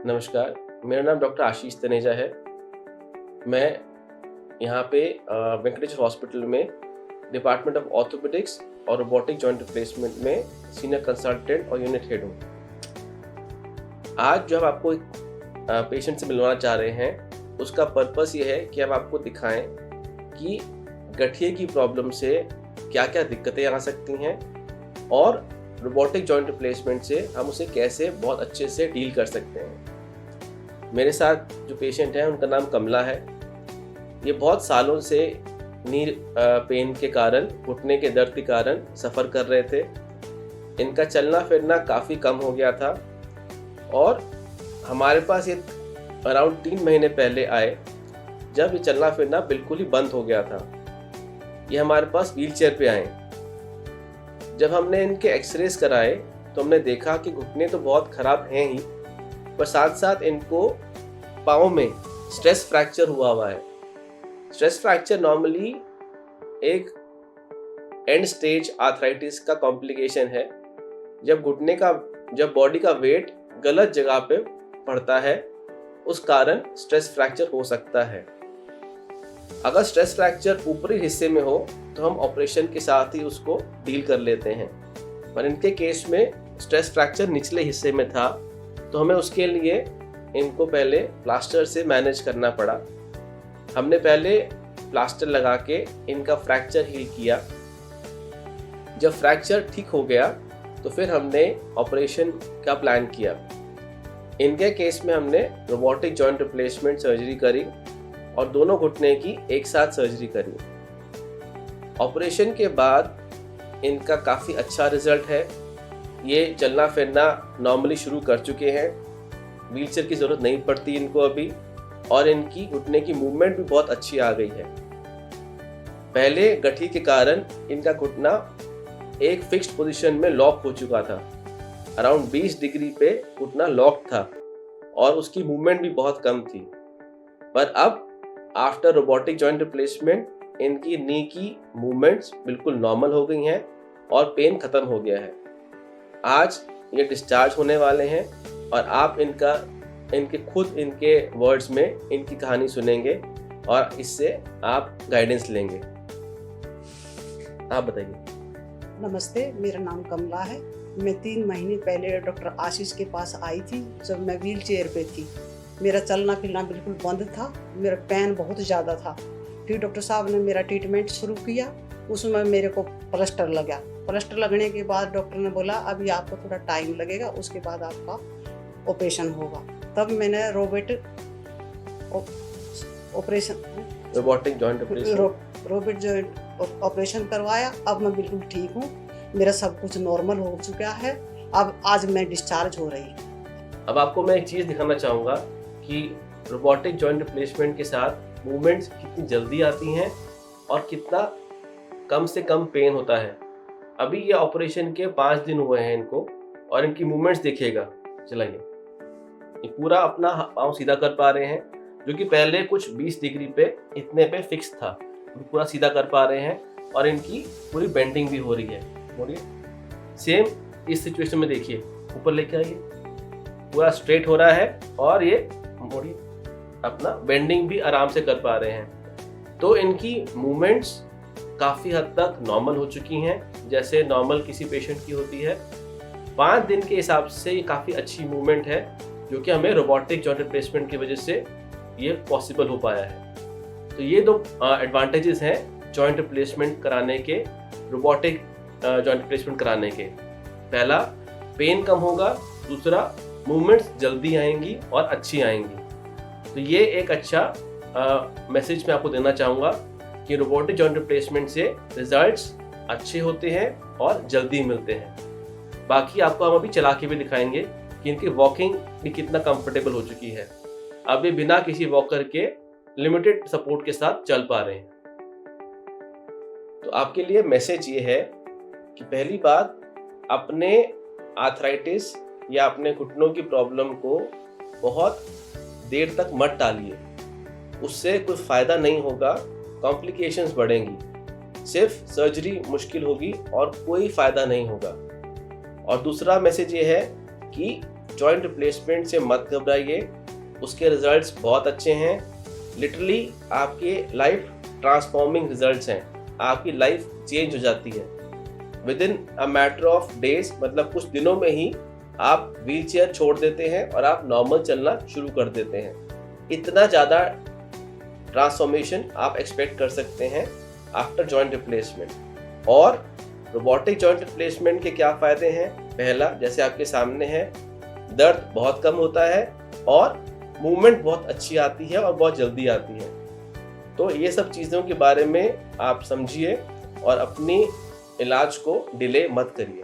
नमस्कार, मेरा नाम डॉक्टर आशीष तनेजा है। मैं यहाँ पे वेंकटेश्वर हॉस्पिटल में डिपार्टमेंट ऑफ ऑर्थोपेडिक्स और रोबोटिक जॉइंट रिप्लेसमेंट में सीनियर कंसल्टेंट और यूनिट हेड हूँ। आज जो हम आपको एक पेशेंट से मिलवाना चाह रहे हैं, उसका पर्पस ये है कि हम आपको दिखाएं कि गठिए की प्रॉब्लम से क्या क्या दिक्कतें आ सकती हैं और रोबोटिक जॉइंट रिप्लेसमेंट से हम उसे कैसे बहुत अच्छे से डील कर सकते हैं। मेरे साथ जो पेशेंट है उनका नाम कमला है। ये बहुत सालों से नी पेन के कारण, घुटने के दर्द के कारण सफ़र कर रहे थे। इनका चलना फिरना काफ़ी कम हो गया था और हमारे पास ये अराउंड 3 महीने पहले आए, जब ये चलना फिरना बिल्कुल ही बंद हो गया था। ये हमारे पास व्हीलचेयर पे आए। जब हमने इनके एक्सरेज कराए तो हमने देखा कि घुटने तो बहुत ख़राब हैं ही, पर साथ साथ इनको पाँव में स्ट्रेस फ्रैक्चर हुआ है। स्ट्रेस फ्रैक्चर नॉर्मली एक एंड स्टेज आर्थराइटिस का कॉम्प्लिकेशन है। जब बॉडी का वेट गलत जगह पे पड़ता है, उस कारण स्ट्रेस फ्रैक्चर हो सकता है। अगर स्ट्रेस फ्रैक्चर ऊपरी हिस्से में हो तो हम ऑपरेशन के साथ ही उसको डील कर लेते हैं, पर इनके केस में स्ट्रेस फ्रैक्चर निचले हिस्से में था, तो हमें उसके लिए इनको पहले प्लास्टर से मैनेज करना पड़ा। हमने पहले प्लास्टर लगा के इनका फ्रैक्चर हील किया। जब फ्रैक्चर ठीक हो गया तो फिर हमने ऑपरेशन का प्लान किया। इनके केस में हमने रोबोटिक जॉइंट रिप्लेसमेंट सर्जरी करी और दोनों घुटने की एक साथ सर्जरी करी। ऑपरेशन के बाद इनका काफ़ी अच्छा रिजल्ट है। ये चलना फिरना नॉर्मली शुरू कर चुके हैं, व्हीलचेयर की ज़रूरत नहीं पड़ती इनको अभी, और इनकी घुटने की मूवमेंट भी बहुत अच्छी आ गई है। पहले गठिए के कारण इनका घुटना एक फिक्स्ड पोजीशन में लॉक हो चुका था। अराउंड 20 डिग्री पे घुटना लॉक था और उसकी मूवमेंट भी बहुत कम थी। पर अब आफ्टर रोबोटिक जॉइंट रिप्लेसमेंट इनकी नी की मूवमेंट्स बिल्कुल नॉर्मल हो गई हैं और पेन खत्म हो गया है। आज ये डिस्चार्ज होने वाले हैं और आप इनके वर्ड्स में इनकी कहानी सुनेंगे और इससे आप गाइडेंस लेंगे। आप बताइए। नमस्ते, मेरा नाम कमला है। मैं 3 महीने पहले डॉक्टर आशीष के पास आई थी, जब मैं व्हील चेयर पे थी। मेरा चलना फिरना बिल्कुल बंद था, मेरा पेन बहुत ज़्यादा था। फिर डॉक्टर साहब ने मेरा ट्रीटमेंट शुरू किया। उसमें मेरे को प्लास्टर लगा। प्लास्टर लगने के बाद डॉक्टर ने बोला अभी आपको थोड़ा टाइम लगेगा, उसके बाद आपका ऑपरेशन होगा। तब मैंने रोबोटिक जॉइंट ऑपरेशन करवाया। अब मैं बिल्कुल ठीक हूँ, मेरा सब कुछ नॉर्मल हो चुका है। अब आज मैं डिस्चार्ज हो रही हूँ। अब आपको मैं एक चीज़ दिखाना चाहूँगा कि रोबोटिक जॉइंट रिप्लेसमेंट के साथ मूवमेंट्स कितनी जल्दी आती हैं और कितना कम से कम पेन होता है। अभी ये ऑपरेशन के 5 दिन हुए हैं इनको, और इनकी मूवमेंट्स देखिएगा। चलाइए, ये पूरा अपना पाँव सीधा कर पा रहे हैं, जो कि पहले कुछ 20 डिग्री पे इतने पे फिक्स था। पूरा सीधा कर पा रहे हैं और इनकी पूरी बेंडिंग भी हो रही है। मोड़िए, सेम इस सिचुएशन में देखिए, ऊपर लेके आइए, पूरा स्ट्रेट हो रहा है और ये मोड़िए, अपना बेंडिंग भी आराम से कर पा रहे हैं। तो इनकी मूवमेंट्स काफ़ी हद तक नॉर्मल हो चुकी हैं, जैसे नॉर्मल किसी पेशेंट की होती है। 5 दिन के हिसाब से ये काफ़ी अच्छी मूवमेंट है, जो कि हमें रोबोटिक जॉइंट रिप्लेसमेंट की वजह से ये पॉसिबल हो पाया है। तो ये 2 एडवांटेजेस हैं जॉइंट रिप्लेसमेंट कराने के, रोबोटिक जॉइंट रिप्लेसमेंट कराने के। पहला, पेन कम होगा। दूसरा, मूवमेंट्स जल्दी आएंगी और अच्छी आएंगी। तो ये एक अच्छा मैसेज मैं आपको देना चाहूँगा कि रोबोटिक जॉइंट रिप्लेसमेंट से रिजल्ट्स अच्छे होते हैं और जल्दी मिलते हैं। बाकी आपको हम अभी चला के भी दिखाएंगे कि इनकी वॉकिंग भी कितना कंफर्टेबल हो चुकी है। अब ये बिना किसी वॉकर के लिमिटेड सपोर्ट के साथ चल पा रहे हैं। तो आपके लिए मैसेज ये है कि पहली बात, अपने आर्थराइटिस या अपने घुटनों की प्रॉब्लम को बहुत देर तक मत टालिए, उससे कोई फ़ायदा नहीं होगा, कॉम्प्लिकेशंस बढ़ेंगी, सिर्फ सर्जरी मुश्किल होगी और कोई फ़ायदा नहीं होगा। और दूसरा मैसेज ये है कि जॉइंट रिप्लेसमेंट से मत घबराइए, उसके रिजल्ट्स बहुत अच्छे हैं। लिटरली आपके लाइफ ट्रांसफॉर्मिंग रिजल्ट्स हैं, आपकी लाइफ चेंज हो जाती है with in a matter of days, मतलब कुछ दिनों में ही आप व्हील चेयर छोड़ देते हैं और आप नॉर्मल चलना शुरू कर देते हैं। इतना ज़्यादा ट्रांसफॉर्मेशन आप एक्सपेक्ट कर सकते हैं आफ्टर जॉइंट रिप्लेसमेंट। और रोबोटिक जॉइंट रिप्लेसमेंट के क्या फ़ायदे हैं? पहला, जैसे आपके सामने है, दर्द बहुत कम होता है और मूवमेंट बहुत अच्छी आती है और बहुत जल्दी आती है। तो ये सब चीज़ों के बारे में आप समझिए और अपनी इलाज को डिले मत करिए।